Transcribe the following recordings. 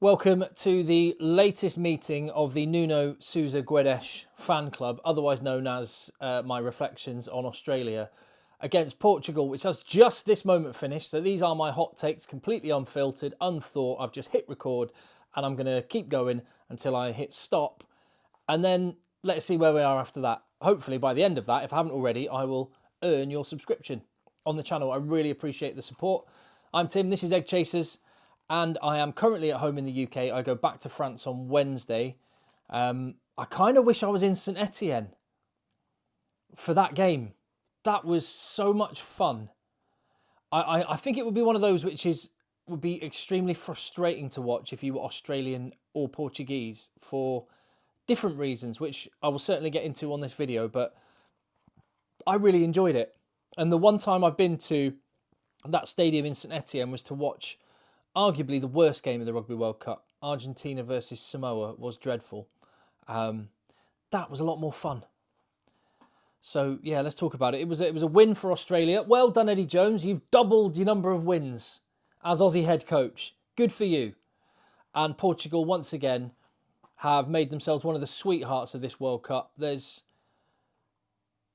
Welcome to the latest meeting of the Nuno Sousa Guedes fan club, otherwise known as my reflections on Australia against Portugal, which has just this moment finished. So these are my hot takes, completely unfiltered, unthought. I've just hit record and I'm going to keep going until I hit stop. And then let's see where we are after that. Hopefully by the end of that, if I haven't already, I will earn your subscription on the channel. I really appreciate the support. I'm Tim, this is Egg Chasers. And I am currently at home in the UK. I go back to France on Wednesday. I kind of wish I was in St Etienne for that game. That was so much fun. I think it would be one of those would be extremely frustrating to watch if you were Australian or Portuguese for different reasons, which I will certainly get into on this video. But I really enjoyed it. And the one time I've been to that stadium in St Etienne was to watch arguably the worst game of the Rugby World Cup. Argentina versus Samoa was dreadful. That was a lot more fun. So yeah, let's talk about it. It was a win for Australia. Well done, Eddie Jones. You've doubled your number of wins as Aussie head coach. Good for you. And Portugal once again have made themselves one of the sweethearts of this World Cup. I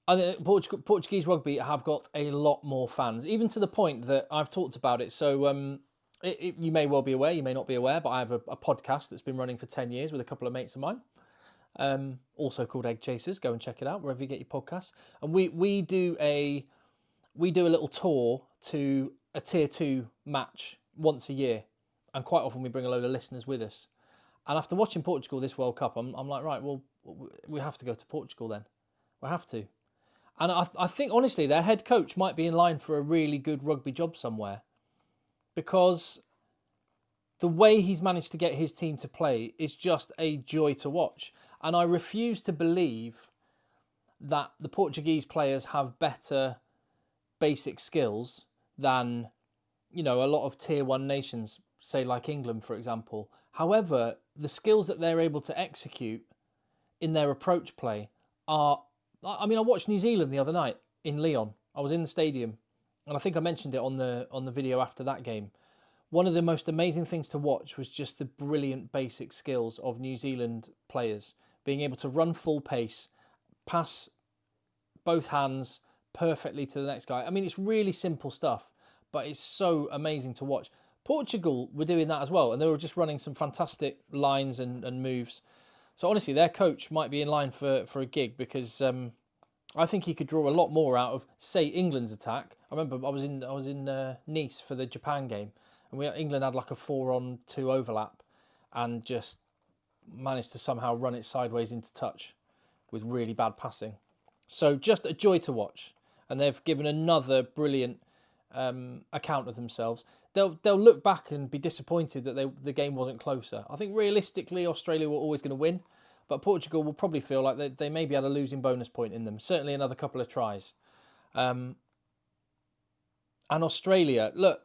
think Portuguese rugby have got a lot more fans, even to the point that I've talked about it. So you may well be aware, you may not be aware, but I have a podcast that's been running for 10 years with a couple of mates of mine, also called Egg Chasers. Go and check it out wherever you get your podcasts. And we do a little tour to a tier 2 match once a year, and quite often we bring a load of listeners with us. And after watching Portugal this World Cup, I'm like, right, well, we have to go to Portugal then. We have to. And I think, honestly, their head coach might be in line for a really good rugby job somewhere, because the way he's managed to get his team to play is just a joy to watch. And I refuse to believe that the Portuguese players have better basic skills than, a lot of tier 1 nations, say like England, for example. However, the skills that they're able to execute in their approach play are... I watched New Zealand the other night in Lyon. I was in the stadium, and I think I mentioned it on the video after that game. One of the most amazing things to watch was just the brilliant basic skills of New Zealand players, being able to run full pace, pass both hands perfectly to the next guy. It's really simple stuff, but it's so amazing to watch. Portugal were doing that as well, and they were just running some fantastic lines and moves. So honestly, their coach might be in line for a gig, because I think he could draw a lot more out of, say, England's attack. I remember I was in Nice for the Japan game, and England had like a 4-on-2 overlap, and just managed to somehow run it sideways into touch with really bad passing. So just a joy to watch, and they've given another brilliant account of themselves. They'll look back and be disappointed that the game wasn't closer. I think realistically Australia were always going to win, but Portugal will probably feel like they maybe had a losing bonus point in them. Certainly another couple of tries. And Australia, look,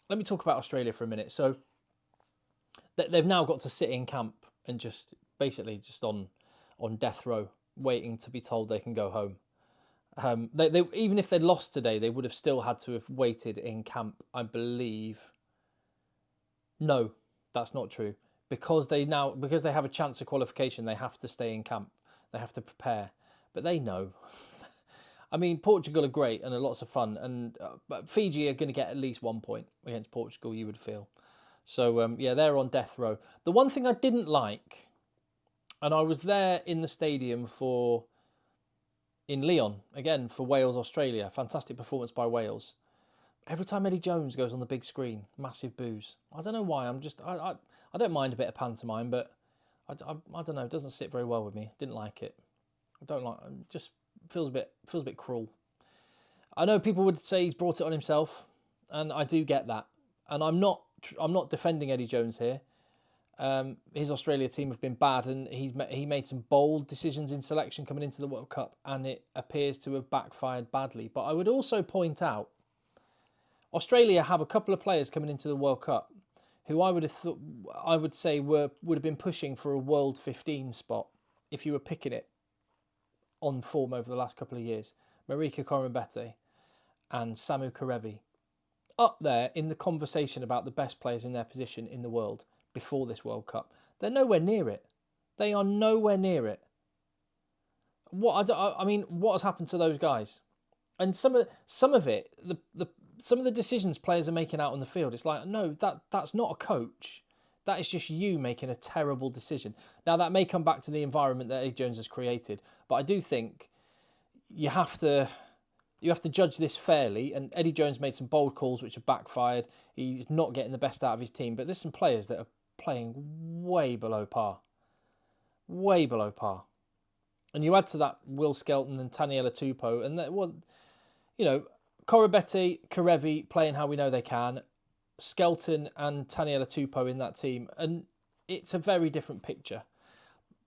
let me talk about Australia for a minute. So they've now got to sit in camp and just on death row, waiting to be told they can go home. They even if they'd lost today, they would have still had to have waited in camp, I believe. No, that's not true. Because they have a chance of qualification, they have to stay in camp. They have to prepare. But they know. Portugal are great and are lots of fun. But Fiji are going to get at least 1 point against Portugal, you would feel. So, they're on death row. The one thing I didn't like, and I was there in the stadium in Lyon, again, for Wales, Australia. Fantastic performance by Wales. Every time Eddie Jones goes on the big screen, massive boos. I don't know why. I don't mind a bit of pantomime, but I don't know. It doesn't sit very well with me. Didn't like it. I don't like. It just feels a bit cruel. I know people would say he's brought it on himself, and I do get that. And I'm not defending Eddie Jones here. His Australia team have been bad, and he made some bold decisions in selection coming into the World Cup, and it appears to have backfired badly. But I would also point out, Australia have a couple of players coming into the World Cup who I would say would have been pushing for a World 15 spot if you were picking it on form over the last couple of years. Marika Korombete and Samu Kerevi, up there in the conversation about the best players in their position in the world. before this World Cup. They're nowhere near it. They are nowhere near it. What has happened to those guys? And some of it, some of the decisions players are making out on the field, it's like, no, that's not a coach. That is just you making a terrible decision. Now, that may come back to the environment that Eddie Jones has created, but I do think you have to judge this fairly. And Eddie Jones made some bold calls which have backfired. He's not getting the best out of his team, but there's some players that are playing way below par. Way below par. And you add to that Will Skelton and Taniela Tupou, and Corabetti, Karevi playing how we know they can, Skelton and Taniela Tupou in that team, and it's a very different picture.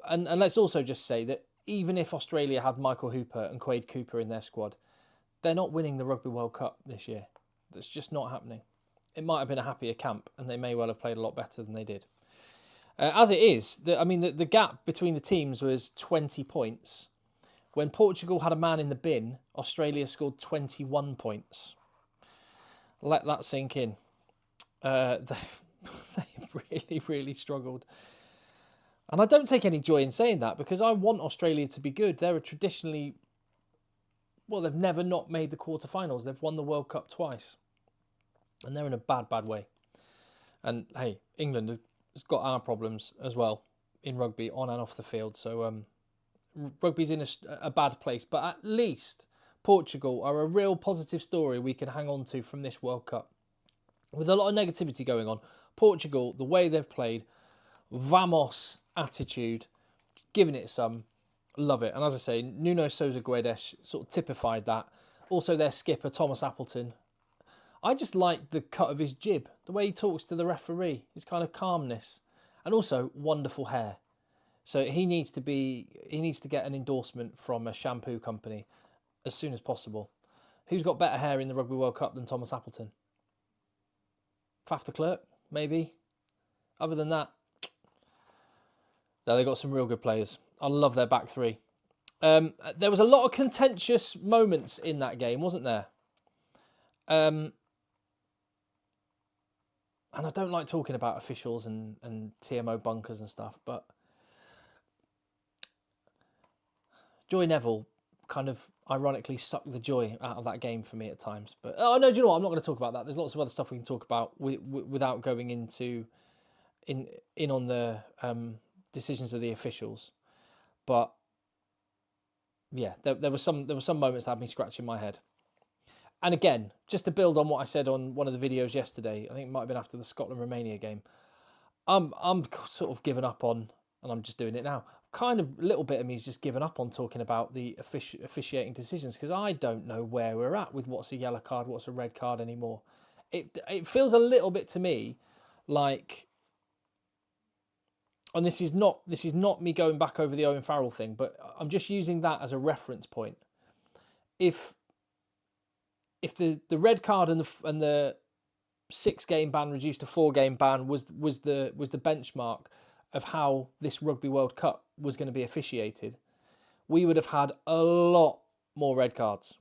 And let's also just say that even if Australia had Michael Hooper and Quade Cooper in their squad, they're not winning the Rugby World Cup this year. That's just not happening. It might have been a happier camp, and they may well have played a lot better than they did. As it is, the gap between the teams was 20 points. When Portugal had a man in the bin, Australia scored 21 points. Let that sink in. They really, really struggled. And I don't take any joy in saying that, because I want Australia to be good. They're traditionally, they've never not made the quarterfinals. They've won the World Cup twice. And they're in a bad, bad way. And hey, England has got our problems as well in rugby, on and off the field. So rugby's in a bad place. But at least Portugal are a real positive story we can hang on to from this World Cup. With a lot of negativity going on, Portugal, the way they've played, vamos attitude, giving it some, love it. And as I say, Nuno Sousa Guedes sort of typified that. Also their skipper, Thomas Appleton. I just like the cut of his jib, the way he talks to the referee, his kind of calmness, and also wonderful hair. So he needs to get an endorsement from a shampoo company as soon as possible. Who's got better hair in the Rugby World Cup than Thomas Appleton? Faf de Klerk, maybe. Other than that, no, they've got some real good players. I love their back three. There was a lot of contentious moments in that game, wasn't there? And I don't like talking about officials and TMO bunkers and stuff, but Joy Neville kind of ironically sucked the joy out of that game for me at times. But no, do you know what? I'm not going to talk about that. There's lots of other stuff we can talk about without going into on the decisions of the officials. But yeah, there were some moments that had me scratching my head. And again, just to build on what I said on one of the videos yesterday, I think it might have been after the Scotland-Romania game, I'm sort of given up on, and I'm just doing it now, kind of a little bit of me is just given up on talking about the officiating decisions, because I don't know where we're at with what's a yellow card, what's a red card anymore. It feels a little bit to me like, and this is not me going back over the Owen Farrell thing, but I'm just using that as a reference point. If the red card and the 6-game ban reduced to 4-game ban was the benchmark of how this Rugby World Cup was going to be officiated, we would have had a lot more red cards.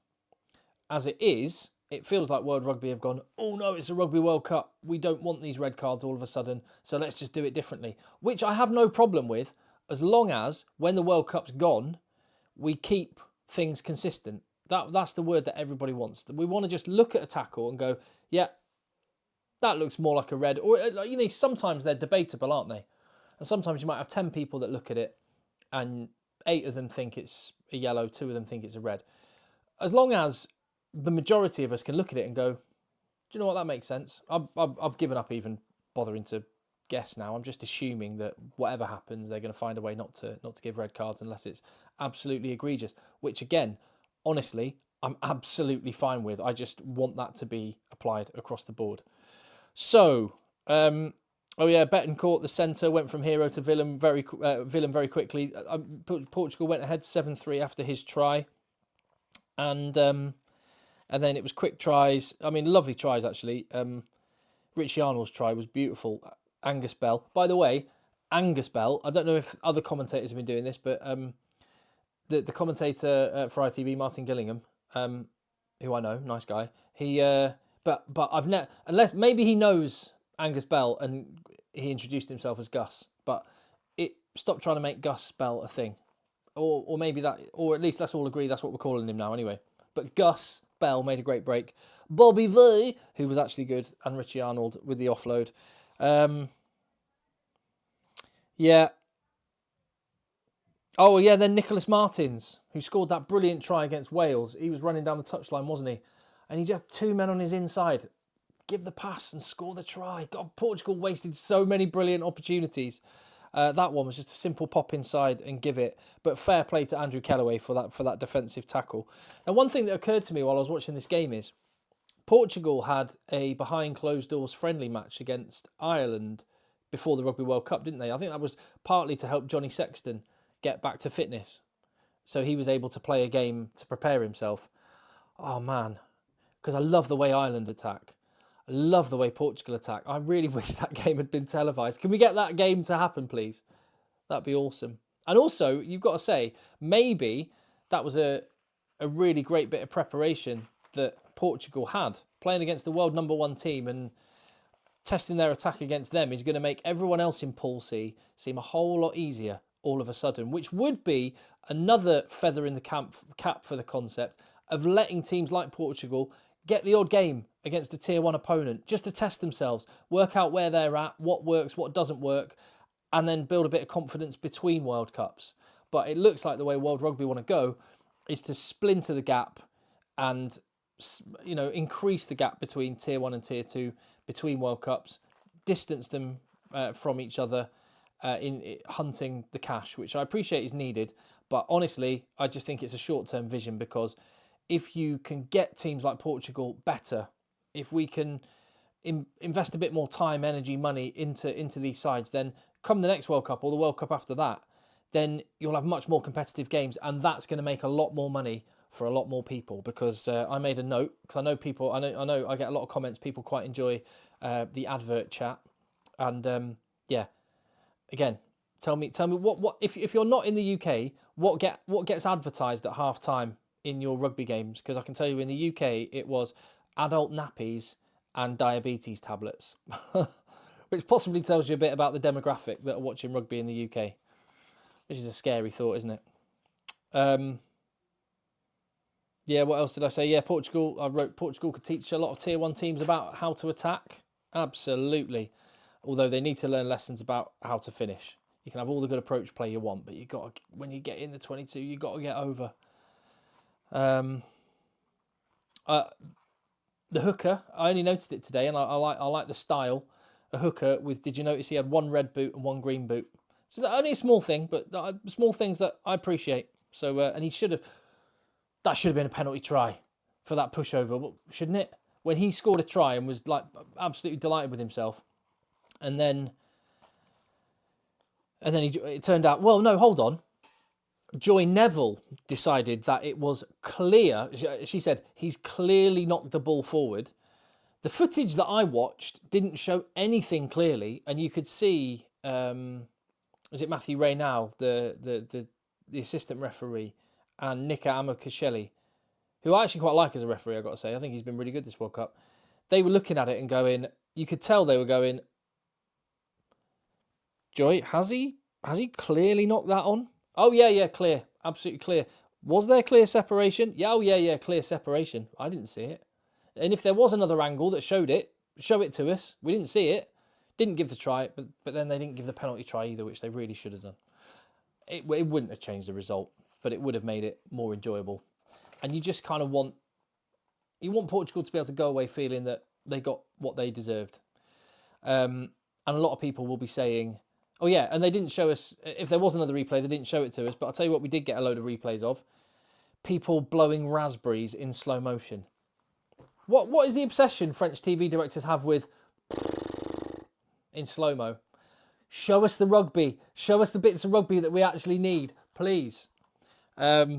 As it is, it feels like World Rugby have gone, oh no, it's a Rugby World Cup. We don't want these red cards all of a sudden, so let's just do it differently. Which I have no problem with, as long as, when the World Cup's gone, we keep things consistent. That's the word that everybody wants. We want to just look at a tackle and go, yeah, that looks more like a red. Or, sometimes they're debatable, aren't they? And sometimes you might have 10 people that look at it and 8 of them think it's a yellow, 2 of them think it's a red. As long as the majority of us can look at it and go, do you know what, that makes sense. I've given up even bothering to guess now. I'm just assuming that whatever happens, they're going to find a way not to give red cards unless it's absolutely egregious, which again, honestly, I'm absolutely fine with. I just want that to be applied across the board. So, Betancourt, the centre, went from hero to villain very quickly. Portugal went ahead 7-3 after his try. And then it was quick tries. I mean, lovely tries, actually. Richie Arnold's try was beautiful. Angus Bell. By the way, Angus Bell, I don't know if other commentators have been doing this, but the commentator for ITV, Martin Gillingham, who I know, nice guy, he but I've never, unless maybe he knows Angus Bell and he introduced himself as Gus, but it stopped trying to make Gus spell a thing. Or maybe that, or at least let's all agree that's what we're calling him now anyway. But Gus Bell made a great break. Bobby V, who was actually good, and Richie Arnold with the offload. Yeah. Oh, yeah, then Nicholas Martins, who scored that brilliant try against Wales. He was running down the touchline, wasn't he? And he just had 2 men on his inside. Give the pass and score the try. God, Portugal wasted so many brilliant opportunities. That one was just a simple pop inside and give it. But fair play to Andrew Kellaway for that defensive tackle. And one thing that occurred to me while I was watching this game is Portugal had a behind closed doors friendly match against Ireland before the Rugby World Cup, didn't they? I think that was partly to help Johnny Sexton get back to fitness. So he was able to play a game to prepare himself. Oh, man. Because I love the way Ireland attack. I love the way Portugal attack. I really wish that game had been televised. Can we get that game to happen, please? That'd be awesome. And also, you've got to say, maybe that was a really great bit of preparation that Portugal had. Playing against the world #1 team and testing their attack against them is going to make everyone else in Pool C seem a whole lot easier all of a sudden, which would be another feather in the cap for the concept of letting teams like Portugal get the odd game against a tier 1 opponent just to test themselves, work out where they're at, what works, what doesn't work, and then build a bit of confidence between World Cups. But it looks like the way World Rugby want to go is to splinter the gap and, you know, increase the gap between tier 1 and tier 2 between World Cups, distance them from each other in hunting the cash, which I appreciate is needed. But honestly, I just think it's a short-term vision, because if you can get teams like Portugal better, if we can invest a bit more time, energy, money into these sides, then come the next World Cup or the World Cup after that, then you'll have much more competitive games, and that's going to make a lot more money for a lot more people. Because I made a note, because I know I get a lot of comments. People quite enjoy the advert chat, and yeah, again, tell me what if you're not in the UK, what gets advertised at half time in your rugby games? Because I can tell you in the UK it was adult nappies and diabetes tablets, which possibly tells you a bit about the demographic that are watching rugby in the UK, which is a scary thought, isn't it? Yeah, what else did I say? Yeah, Portugal. I wrote Portugal could teach a lot of tier 1 teams about how to attack. Absolutely. Although they need to learn lessons about how to finish. You can have all the good approach play you want, but you got to, when you get in the 22, you got to get over. The hooker, I only noticed it today, and I like the style. A hooker with, did you notice he had 1 red boot and 1 green boot? It's only a small thing, but small things that I appreciate. So, and that should have been a penalty try for that pushover, shouldn't it? When he scored a try and was like absolutely delighted with himself, and then it turned out, well, no, hold on. Joy Neville decided that it was clear. She said, he's clearly knocked the ball forward. The footage that I watched didn't show anything clearly, and you could see, was it Matthew Reynal, the assistant referee, and Nika Amakasheli, who I actually quite like as a referee, I've got to say. I think he's been really good this World Cup. They were looking at it and going, you could tell they were going, Joy, has he clearly knocked that on? Oh, yeah, clear. Absolutely clear. Was there clear separation? Yeah, oh, yeah, clear separation. I didn't see it. And if there was another angle that showed it, show it to us. We didn't see it. Didn't give the try, but then they didn't give the penalty try either, which they really should have done. It wouldn't have changed the result, but it would have made it more enjoyable. And you just kind of want Portugal to be able to go away feeling that they got what they deserved. And a lot of people will be saying, oh yeah, and they didn't show us, if there was another replay, they didn't show it to us, but I'll tell you what we did get a load of replays of. People blowing raspberries in slow motion. What is the obsession French TV directors have with in slow-mo? Show us the rugby. Show us the bits of rugby that we actually need, please. Yeah.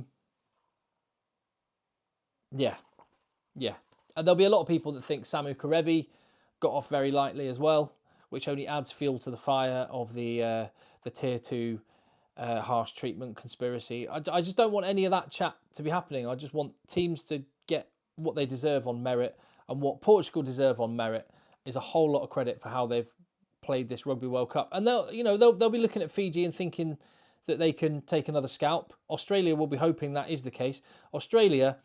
And there'll be a lot of people that think Samu Karevi got off very lightly as well, which only adds fuel to the fire of the tier 2 harsh treatment conspiracy. I just don't want any of that chat to be happening. I just want teams to get what they deserve on merit, and what Portugal deserve on merit is a whole lot of credit for how they've played this Rugby World Cup. And they'll be looking at Fiji and thinking that they can take another scalp. Australia will be hoping that is the case. Australia,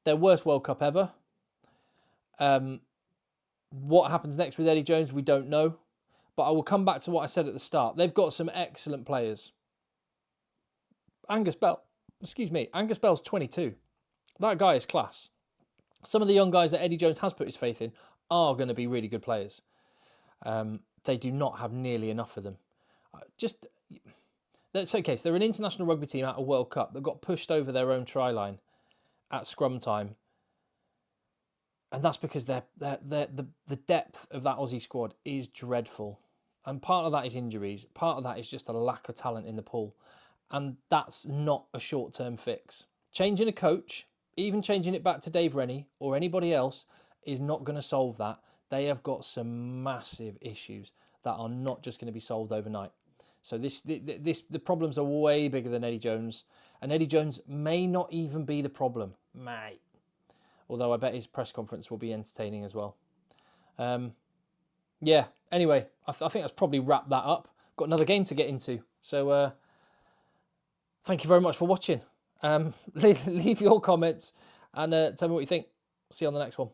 their worst World Cup ever. What happens next with Eddie Jones, we don't know. But I will come back to what I said at the start. They've got some excellent players. Angus Bell's 22. That guy is class. Some of the young guys that Eddie Jones has put his faith in are going to be really good players. They do not have nearly enough of them. That's okay. So they're an international rugby team at a World Cup that got pushed over their own try line at scrum time. And that's because the depth of that Aussie squad is dreadful. And part of that is injuries. Part of that is just a lack of talent in the pool. And that's not a short-term fix. Changing a coach, even changing it back to Dave Rennie or anybody else, is not going to solve that. They have got some massive issues that are not just going to be solved overnight. So the problems are way bigger than Eddie Jones. And Eddie Jones may not even be the problem. Mate. Although I bet his press conference will be entertaining as well. Yeah, anyway, I think that's probably wrapped that up. Got another game to get into. So thank you very much for watching. Leave your comments and tell me what you think. See you on the next one.